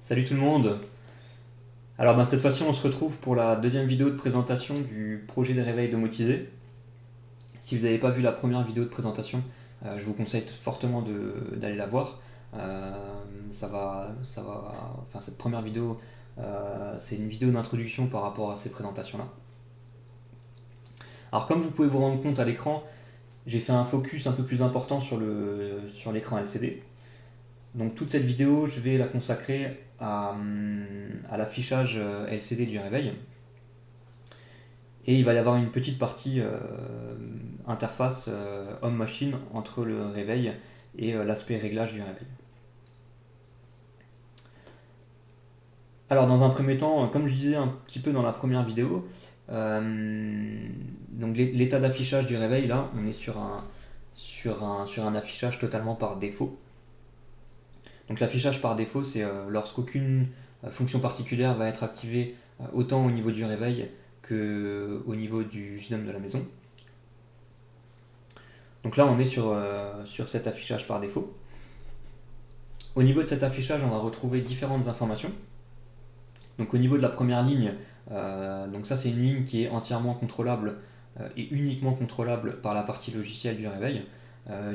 Salut tout le monde. Cette fois-ci on se retrouve pour la deuxième vidéo de présentation du projet de réveil domotisé. Si vous n'avez pas vu la première vidéo de présentation, je vous conseille fortement d'aller la voir. Euh, cette première vidéo, c'est une vidéo d'introduction par rapport à ces présentations-là. Alors comme vous pouvez vous rendre compte à l'écran, j'ai fait un focus un peu plus important sur l'écran LCD. Donc toute cette vidéo, je vais la consacrer à l'affichage LCD du réveil. Et il va y avoir une petite partie interface homme-machine entre le réveil et l'aspect réglage du réveil. Alors dans un premier temps, comme je disais un petit peu dans la première vidéo, donc l'état d'affichage du réveil, là, on est sur un affichage totalement par défaut. Donc l'affichage par défaut, c'est lorsqu'aucune fonction particulière va être activée autant au niveau du réveil qu'au niveau du JDOM de la maison. Donc là, on est sur cet affichage par défaut. Au niveau de cet affichage, on va retrouver différentes informations. Donc au niveau de la première ligne, donc ça c'est une ligne qui est entièrement contrôlable et uniquement contrôlable par la partie logicielle du réveil.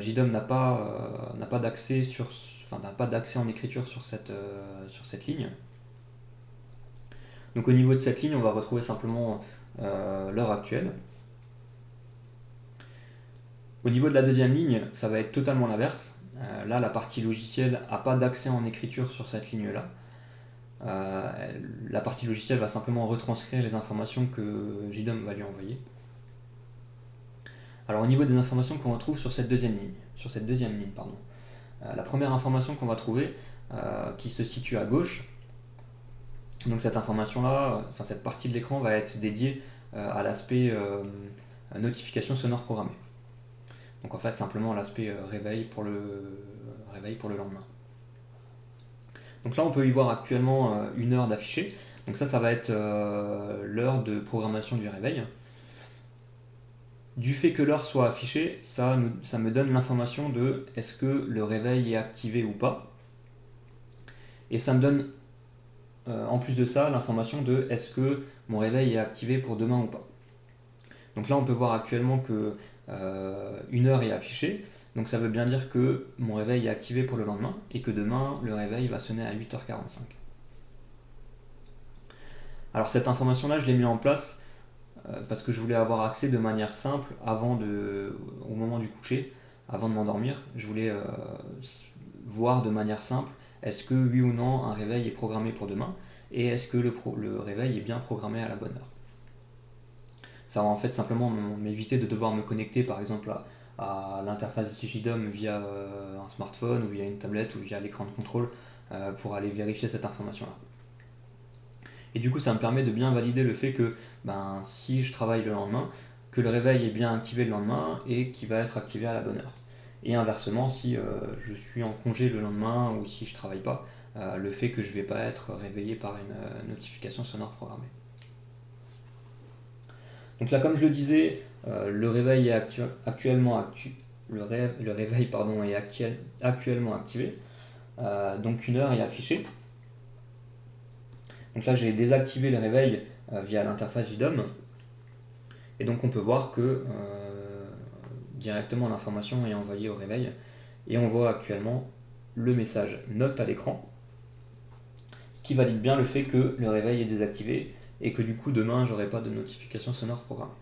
JDOM n'a pas d'accès en écriture sur cette ligne. Donc au niveau de cette ligne, on va retrouver simplement l'heure actuelle. Au niveau de la deuxième ligne, ça va être totalement l'inverse. Là, la partie logicielle n'a pas d'accès en écriture sur cette ligne-là. La partie logicielle va simplement retranscrire les informations que JDOM va lui envoyer. Alors au niveau des informations qu'on retrouve sur cette deuxième ligne, la première information qu'on va trouver, qui se situe à gauche, donc cette information-là, cette partie de l'écran va être dédiée à l'aspect notification sonore programmée. Donc en fait simplement l'aspect réveil pour le lendemain. Donc là on peut y voir actuellement une heure d'affiché. Donc ça va être l'heure de programmation du réveil. Du fait que l'heure soit affichée, ça me donne l'information de est-ce que le réveil est activé ou pas. Et ça me donne en plus de ça l'information de est-ce que mon réveil est activé pour demain ou pas. Donc là on peut voir actuellement que une heure est affichée. Donc ça veut bien dire que mon réveil est activé pour le lendemain et que demain le réveil va sonner à 8h45. Alors cette information-là, je l'ai mis en place parce que je voulais avoir accès de manière simple au moment du coucher, avant de m'endormir. Je voulais voir de manière simple est-ce que oui ou non un réveil est programmé pour demain et est-ce que le réveil est bien programmé à la bonne heure. Ça va en fait simplement m'éviter de devoir me connecter par exemple à l'interface JDOM via un smartphone ou via une tablette ou via l'écran de contrôle pour aller vérifier cette information-là. Et du coup, ça me permet de bien valider le fait que si je travaille le lendemain, que le réveil est bien activé le lendemain et qu'il va être activé à la bonne heure. Et inversement, si je suis en congé le lendemain ou si je ne travaille pas, le fait que je ne vais pas être réveillé par une notification sonore programmée. Donc là, comme je le disais, le réveil est actuellement activé. Donc une heure est affichée. Donc là, j'ai désactivé le réveil via l'interface JDOM. Et donc on peut voir que directement l'information est envoyée au réveil. Et on voit actuellement le message note à l'écran, ce qui valide bien le fait que le réveil est désactivé et que du coup demain j'aurai pas de notification sonore programmée.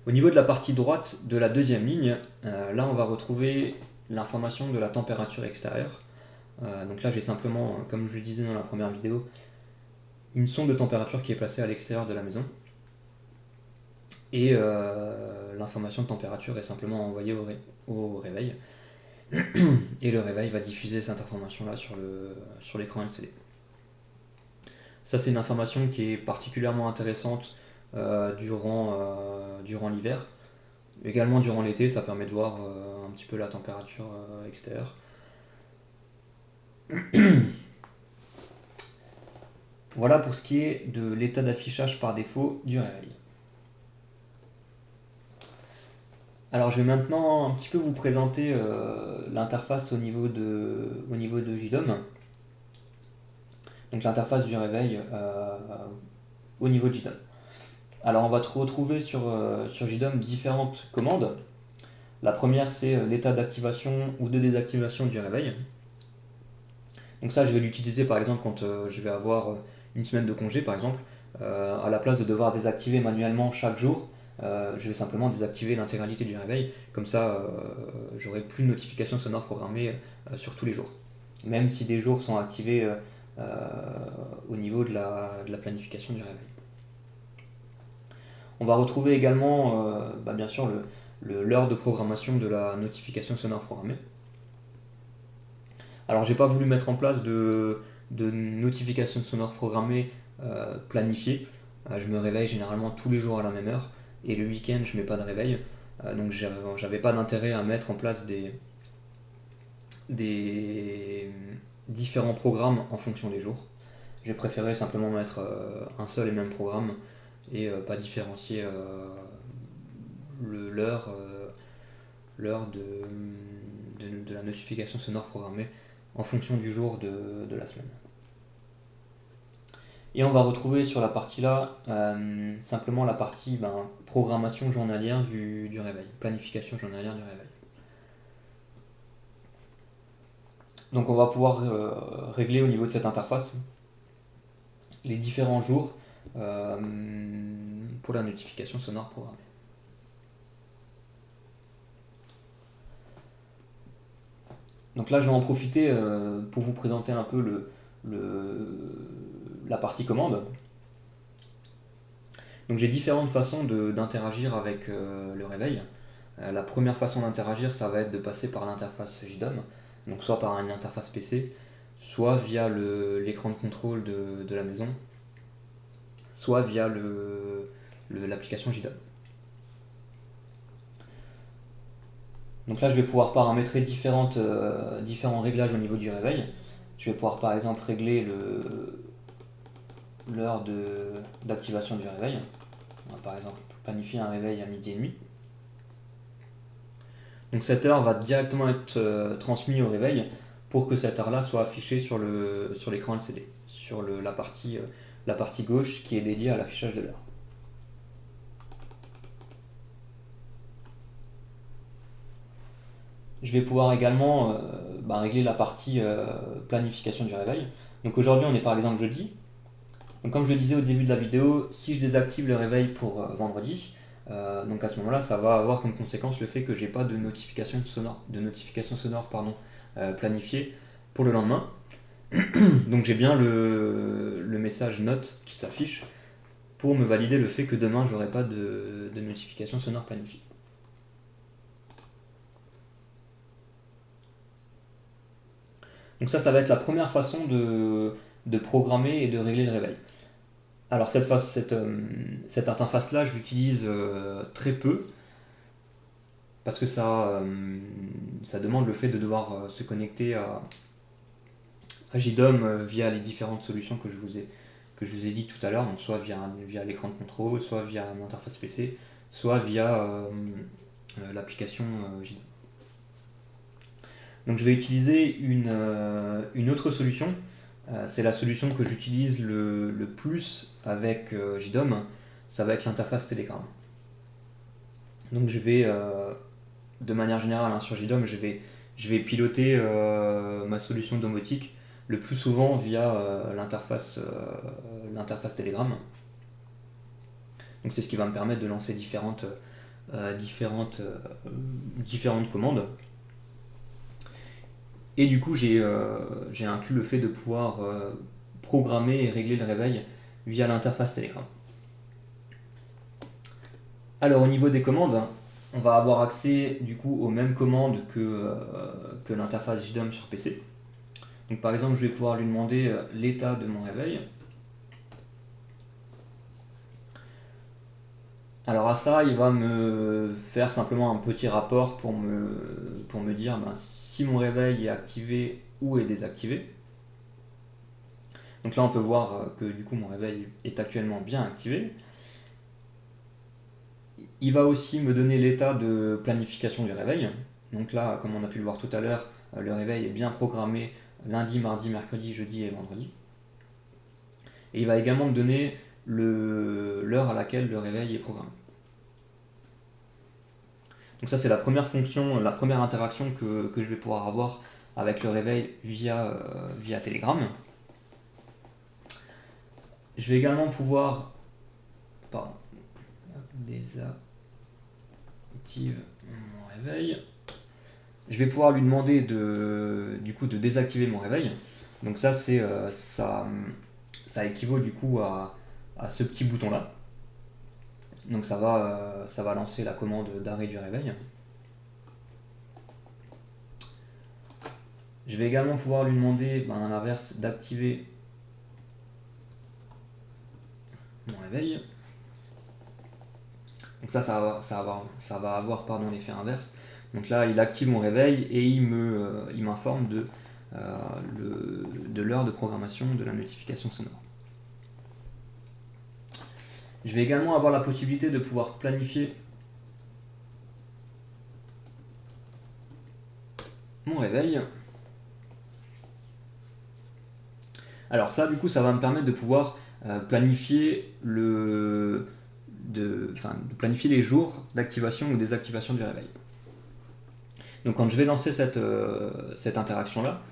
Au niveau de la partie droite de la deuxième ligne, là on va retrouver l'information de la température extérieure. Donc là j'ai simplement, comme je le disais dans la première vidéo, une sonde de température qui est placée à l'extérieur de la maison. Et l'information de température est simplement envoyée au réveil. Et le réveil va diffuser cette information-là sur l'écran LCD. Ça c'est une information qui est particulièrement intéressante durant l'hiver. Également durant l'été, ça permet de voir un petit peu la température extérieure. Voilà pour ce qui est de l'état d'affichage par défaut du réveil. Alors je vais maintenant un petit peu vous présenter l'interface au niveau de JDOM, donc l'interface du réveil au niveau de JDOM. Alors on va retrouver sur JDOM différentes commandes. La première c'est l'état d'activation ou de désactivation du réveil. Donc ça je vais l'utiliser par exemple quand je vais avoir une semaine de congé par exemple. À la place de devoir désactiver manuellement chaque jour, je vais simplement désactiver l'intégralité du réveil. Comme ça, j'aurai plus de notifications sonores programmées sur tous les jours. Même si des jours sont activés au niveau de la planification du réveil. On va retrouver également, bien sûr, l'heure de programmation de la notification sonore programmée. Alors, j'ai pas voulu mettre en place de notification sonore programmée planifiée. Je me réveille généralement tous les jours à la même heure et le week-end je mets pas de réveil. Donc j'avais pas d'intérêt à mettre en place des différents programmes en fonction des jours. J'ai préféré simplement mettre un seul et même programme et pas différencier l'heure de la notification sonore programmée en fonction du jour de la semaine. Et on va retrouver sur la partie là simplement la partie programmation journalière du réveil, planification journalière du réveil. Donc on va pouvoir régler au niveau de cette interface les différents jours pour la notification sonore programmée. Donc là je vais en profiter pour vous présenter un peu la partie commande. Donc j'ai différentes façons d'interagir avec le réveil. La première façon d'interagir, ça va être de passer par l'interface JDOM, donc soit par une interface PC, soit via l'écran de contrôle de la maison, soit via l'application JDOM. Donc là, je vais pouvoir paramétrer différents réglages au niveau du réveil. Je vais pouvoir par exemple régler l'heure d'activation du réveil. On va par exemple planifier un réveil à midi et demi. Donc cette heure va directement être transmise au réveil pour que cette heure-là soit affichée sur l'écran LCD, sur la partie gauche qui est dédiée à l'affichage de l'heure. Je vais pouvoir également régler la partie planification du réveil. Donc aujourd'hui on est par exemple jeudi. Donc comme je le disais au début de la vidéo, si je désactive le réveil pour vendredi, donc à ce moment-là ça va avoir comme conséquence le fait que j'ai pas de notification sonore planifiée pour le lendemain. Donc j'ai bien le message note qui s'affiche pour me valider le fait que demain j'aurai pas de notification sonore planifiée. Donc ça va être la première façon de programmer et de régler le réveil. Alors cette interface-là, je l'utilise très peu parce que ça demande le fait de devoir se connecter à JDOM via les différentes solutions que je vous ai dit tout à l'heure, donc soit via l'écran de contrôle, soit via une interface PC, soit via l'application JDOM. Donc je vais utiliser une autre solution. C'est la solution que j'utilise le plus avec JDOM, ça va être l'interface Telegram. Donc je vais, de manière générale sur JDOM, je vais piloter ma solution domotique le plus souvent via l'interface Telegram. Donc c'est ce qui va me permettre de lancer différentes commandes. Et du coup, j'ai inclus le fait de pouvoir programmer et régler le réveil via l'interface Telegram. Alors au niveau des commandes, on va avoir accès du coup aux mêmes commandes que l'interface JDOM sur PC. Donc par exemple, je vais pouvoir lui demander l'état de mon réveil. Alors à ça, il va me faire simplement un petit rapport pour me dire si mon réveil est activé ou est désactivé. Donc là, on peut voir que du coup mon réveil est actuellement bien activé. Il va aussi me donner l'état de planification du réveil. Donc là, comme on a pu le voir tout à l'heure, le réveil est bien programmé lundi, mardi, mercredi, jeudi et vendredi. Et il va également me donner l'heure à laquelle le réveil est programmé. Donc ça, c'est la première fonction, la première interaction que je vais pouvoir avoir avec le réveil via Telegram. Je vais également pouvoir désactive mon réveil. Je vais pouvoir lui demander de désactiver mon réveil. Donc ça, ça équivaut du coup à ce petit bouton là. Donc ça va lancer la commande d'arrêt du réveil. Je vais également pouvoir lui demander à l'inverse d'activer mon réveil. Donc ça va avoir l'effet inverse. Donc là, il active mon réveil et il m'informe de l'heure de programmation de la notification sonore. Je vais également avoir la possibilité de pouvoir planifier mon réveil. Alors ça, du coup, ça va me permettre de pouvoir planifier planifier les jours d'activation ou désactivation du réveil. Donc quand je vais lancer cette interaction-là,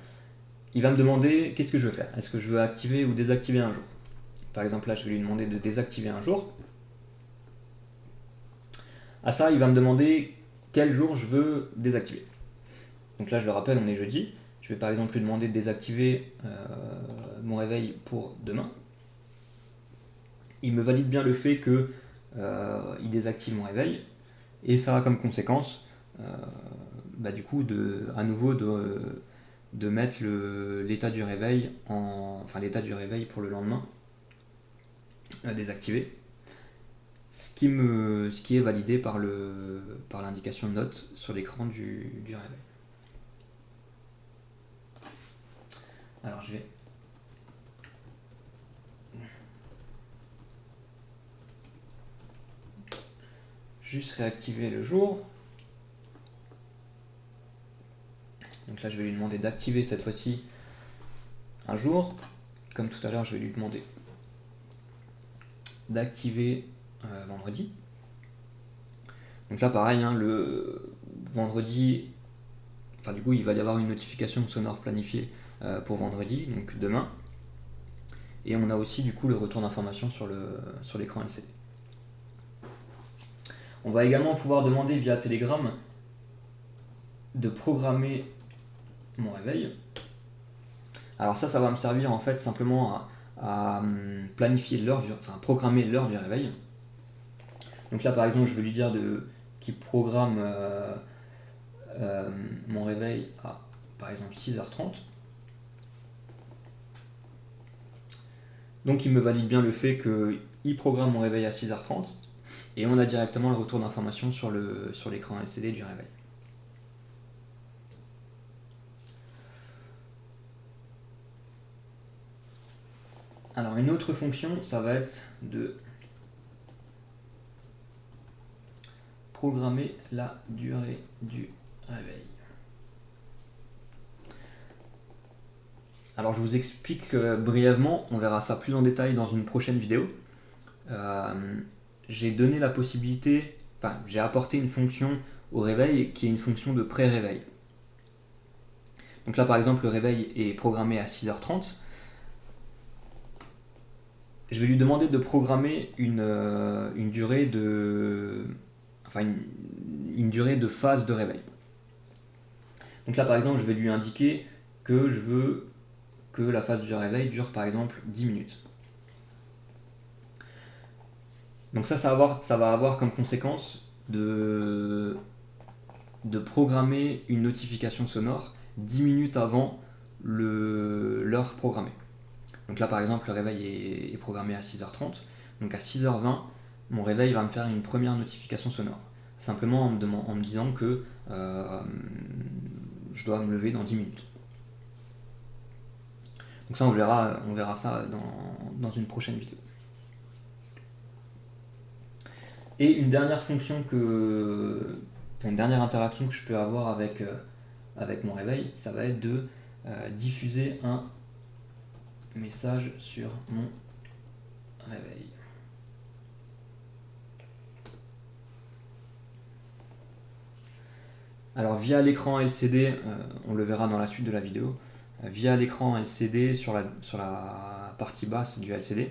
il va me demander qu'est-ce que je veux faire. Est-ce que je veux activer ou désactiver un jour? Par exemple, là, je vais lui demander de désactiver un jour. À ça, il va me demander quel jour je veux désactiver. Donc là, je le rappelle, on est jeudi. Je vais par exemple lui demander de désactiver mon réveil pour demain. Il me valide bien le fait qu'il désactive mon réveil. Et ça a comme conséquence, du coup, à nouveau de mettre l'état du réveil l'état du réveil pour le lendemain désactivé. Ce qui est validé par l'indication note sur l'écran du réveil. Alors je vais juste réactiver le jour. Donc là je vais lui demander d'activer cette fois-ci un jour. Comme tout à l'heure, je vais lui demander d'activer vendredi. Donc là pareil, le vendredi, du coup il va y avoir une notification sonore planifiée pour vendredi, donc demain. Et on a aussi du coup le retour d'information sur l'écran LCD. On va également pouvoir demander via Telegram de programmer mon réveil. Alors ça va me servir en fait simplement à planifier programmer l'heure du réveil. Donc là par exemple je vais lui dire qu'il programme mon réveil à par exemple 6h30. Donc il me valide bien le fait qu'il programme mon réveil à 6h30 et on a directement le retour d'information sur l'écran LCD du réveil. Alors une autre fonction, ça va être de programmer la durée du réveil. Alors je vous explique brièvement, on verra ça plus en détail dans une prochaine vidéo. J'ai donné la possibilité, j'ai apporté une fonction au réveil qui est une fonction de pré-réveil. Donc là par exemple le réveil est programmé à 6h30. Je vais lui demander de programmer une durée une durée de phase de réveil. Donc là par exemple je vais lui indiquer que je veux que la phase du réveil dure par exemple 10 minutes. Donc ça va avoir comme conséquence de programmer une notification sonore 10 minutes avant l'heure programmée. Donc là par exemple le réveil est programmé à 6h30, donc à 6h20 mon réveil va me faire une première notification sonore, simplement en me disant que je dois me lever dans 10 minutes. Donc ça on verra ça dans une prochaine vidéo. Et une dernière une dernière interaction que je peux avoir avec mon réveil, ça va être de diffuser un message sur mon réveil. Alors via l'écran LCD, on le verra dans la suite de la vidéo, via l'écran LCD sur la partie basse du LCD,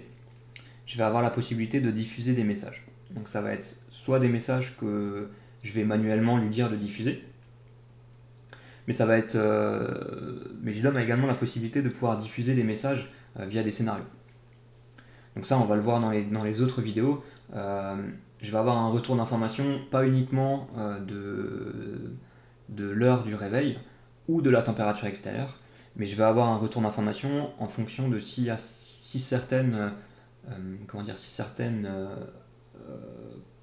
je vais avoir la possibilité de diffuser des messages. Donc ça va être soit des messages que je vais manuellement lui dire de diffuser, mais ça va être, mais JDOM a également la possibilité de pouvoir diffuser des messages via des scénarios. Donc ça, on va le voir dans les autres vidéos. Je vais avoir un retour d'information, pas uniquement de l'heure du réveil ou de la température extérieure, mais je vais avoir un retour d'information en fonction de si certaines, si certaines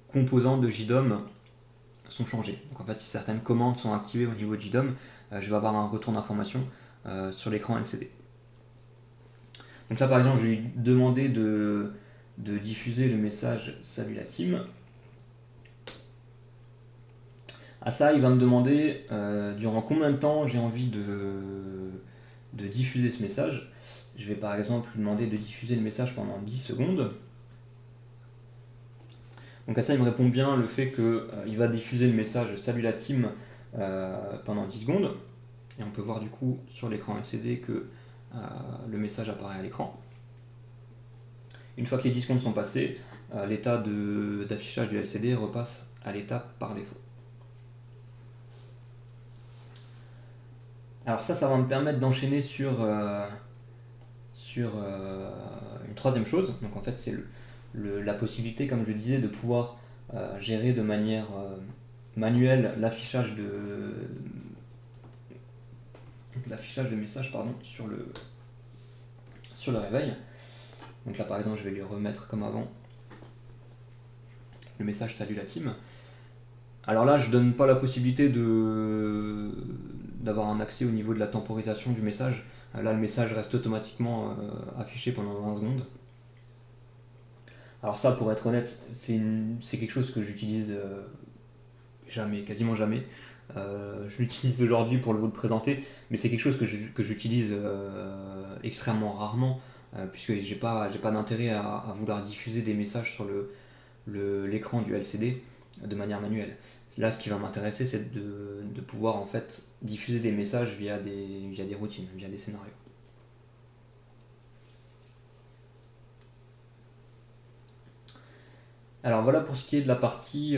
composantes de JDOM sont changées. Donc en fait, si certaines commandes sont activées au niveau de JDOM, je vais avoir un retour d'information sur l'écran LCD. Donc là, par exemple, je vais lui demander de diffuser le message Salut la team. À ça, il va me demander durant combien de temps j'ai envie de diffuser ce message. Je vais par exemple lui demander de diffuser le message pendant 10 secondes. Donc à ça, il me répond bien le fait qu'il va diffuser le message Salut la team pendant 10 secondes. Et on peut voir du coup sur l'écran LCD que le message apparaît à l'écran. Une fois que les 10 secondes sont passées, l'état d'affichage du LCD repasse à l'état par défaut. Alors ça va me permettre d'enchaîner sur une troisième chose. Donc en fait, c'est la possibilité, comme je disais, de pouvoir gérer de manière manuelle l'affichage de messages sur le réveil. Donc là, par exemple, je vais lui remettre comme avant le message Salut la team. Alors là, je donne pas la possibilité d'avoir un accès au niveau de la temporisation du message. Là, le message reste automatiquement affiché pendant 20 secondes. Alors ça, pour être honnête, c'est quelque chose que j'utilise jamais, quasiment jamais. Je l'utilise aujourd'hui pour vous le présenter, mais c'est quelque chose que j'utilise extrêmement rarement, puisque j'ai pas d'intérêt à vouloir diffuser des messages sur l'écran du LCD de manière manuelle. Là, ce qui va m'intéresser, c'est de pouvoir en fait diffuser des messages via des routines, via des scénarios. Alors voilà pour ce qui est de la partie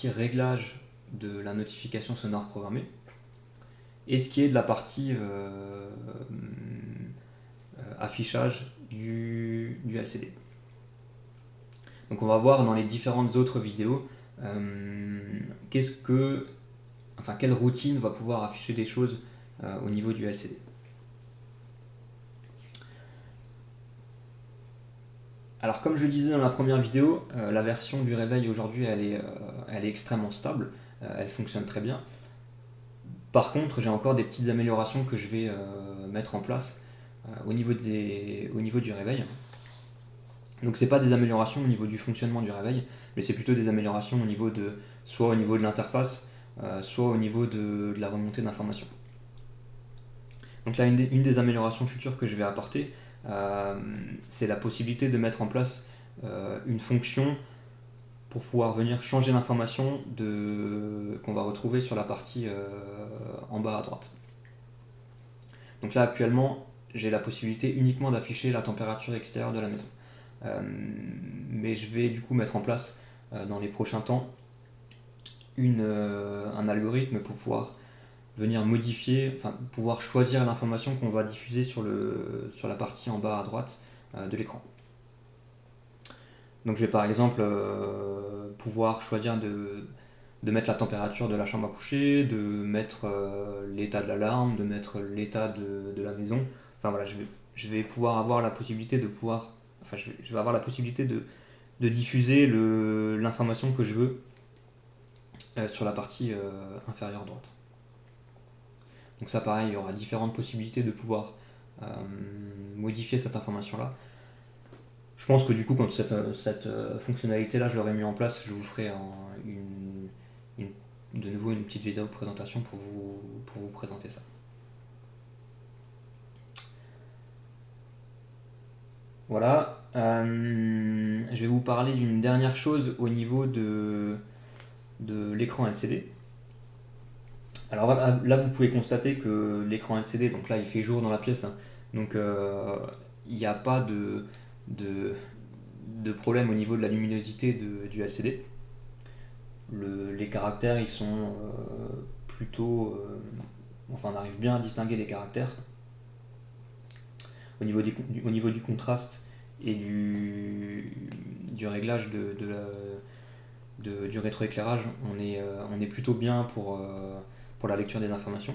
réglage de la notification sonore programmée. Et ce qui est de la partie affichage du LCD. Donc on va voir dans les différentes autres vidéos quelle routine va pouvoir afficher des choses au niveau du LCD. Alors comme je disais dans la première vidéo, la version du réveil aujourd'hui elle est extrêmement stable, elle fonctionne très bien. Par contre, j'ai encore des petites améliorations que je vais mettre en place au niveau du réveil. Donc c'est pas des améliorations au niveau du fonctionnement du réveil, mais c'est plutôt des améliorations soit au niveau de l'interface, soit au niveau de la remontée d'informations. Donc là, une des améliorations futures que je vais apporter, c'est la possibilité de mettre en place une fonction pour pouvoir venir changer l'information qu'on va retrouver sur la partie en bas à droite. Donc là actuellement j'ai la possibilité uniquement d'afficher la température extérieure de la maison. Mais je vais du coup mettre en place dans les prochains temps un algorithme pour pouvoir venir modifier, pouvoir choisir l'information qu'on va diffuser sur la partie en bas à droite de l'écran. Donc je vais par exemple pouvoir choisir de mettre la température de la chambre à coucher, de mettre l'état de l'alarme, de mettre l'état de la maison. Enfin voilà, je vais pouvoir avoir la possibilité je vais avoir la possibilité de diffuser l'information que je veux sur la partie inférieure droite. Donc ça pareil, il y aura différentes possibilités de pouvoir modifier cette information là. Je pense que du coup, quand cette fonctionnalité-là, je l'aurai mis en place, je vous ferai de nouveau une petite vidéo de présentation pour vous présenter ça. Voilà. Je vais vous parler d'une dernière chose au niveau de l'écran LCD. Alors là, vous pouvez constater que l'écran LCD, donc là, il fait jour dans la pièce, hein. Donc il n'y a pas de problème au niveau de la luminosité du LCD. Les caractères, ils sont plutôt... enfin, on arrive bien à distinguer les caractères. Au niveau du contraste et du réglage du rétroéclairage, on est plutôt bien pour la lecture des informations.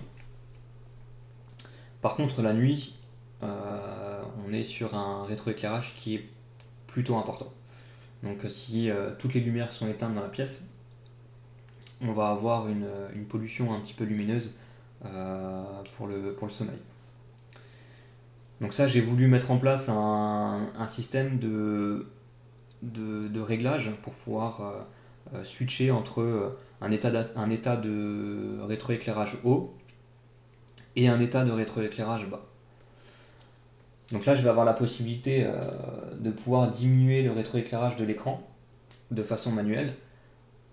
Par contre, la nuit, on est sur un rétroéclairage qui est plutôt important. Donc si toutes les lumières sont éteintes dans la pièce, on va avoir une pollution un petit peu lumineuse pour le sommeil. Donc ça, j'ai voulu mettre en place un système de réglage pour pouvoir switcher entre un état de rétroéclairage haut et un état de rétroéclairage bas. Donc là, je vais avoir la possibilité de pouvoir diminuer le rétroéclairage de l'écran de façon manuelle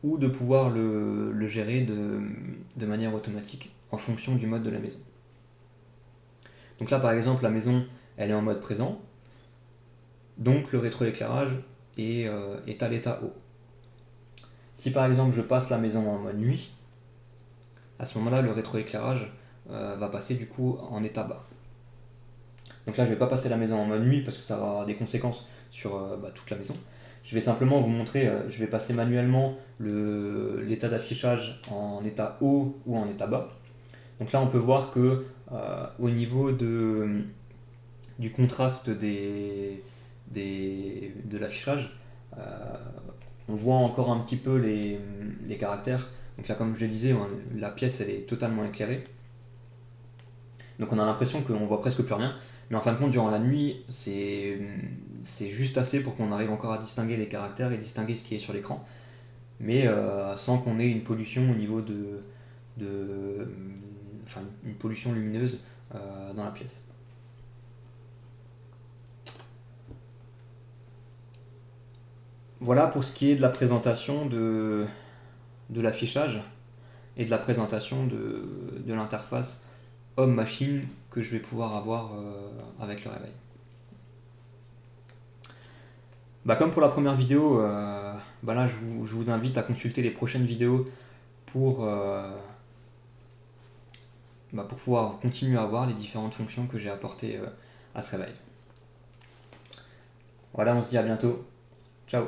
ou de pouvoir le gérer de manière automatique en fonction du mode de la maison. Donc là, par exemple, la maison, elle est en mode présent, donc le rétroéclairage est à l'état haut. Si par exemple je passe la maison en mode nuit, à ce moment-là, le rétroéclairage va passer du coup en état bas. Donc là, je ne vais pas passer la maison en mode nuit parce que ça va avoir des conséquences sur toute la maison. Je vais simplement vous montrer, je vais passer manuellement l'état d'affichage en état haut ou en état bas. Donc là, on peut voir que au niveau du contraste de l'affichage, on voit encore un petit peu les caractères. Donc là, comme je le disais, la pièce elle est totalement éclairée. Donc on a l'impression qu'on voit presque plus rien. Mais en fin de compte, durant la nuit, c'est juste assez pour qu'on arrive encore à distinguer les caractères et distinguer ce qui est sur l'écran. Mais sans qu'on ait une pollution au niveau enfin, une pollution lumineuse dans la pièce. Voilà pour ce qui est de la présentation de l'affichage et de la présentation de l'interface homme-machine que je vais pouvoir avoir avec le réveil. Comme pour la première vidéo, là je vous invite à consulter les prochaines vidéos pour pouvoir continuer à voir les différentes fonctions que j'ai apportées à ce réveil. Voilà, on se dit à bientôt. Ciao.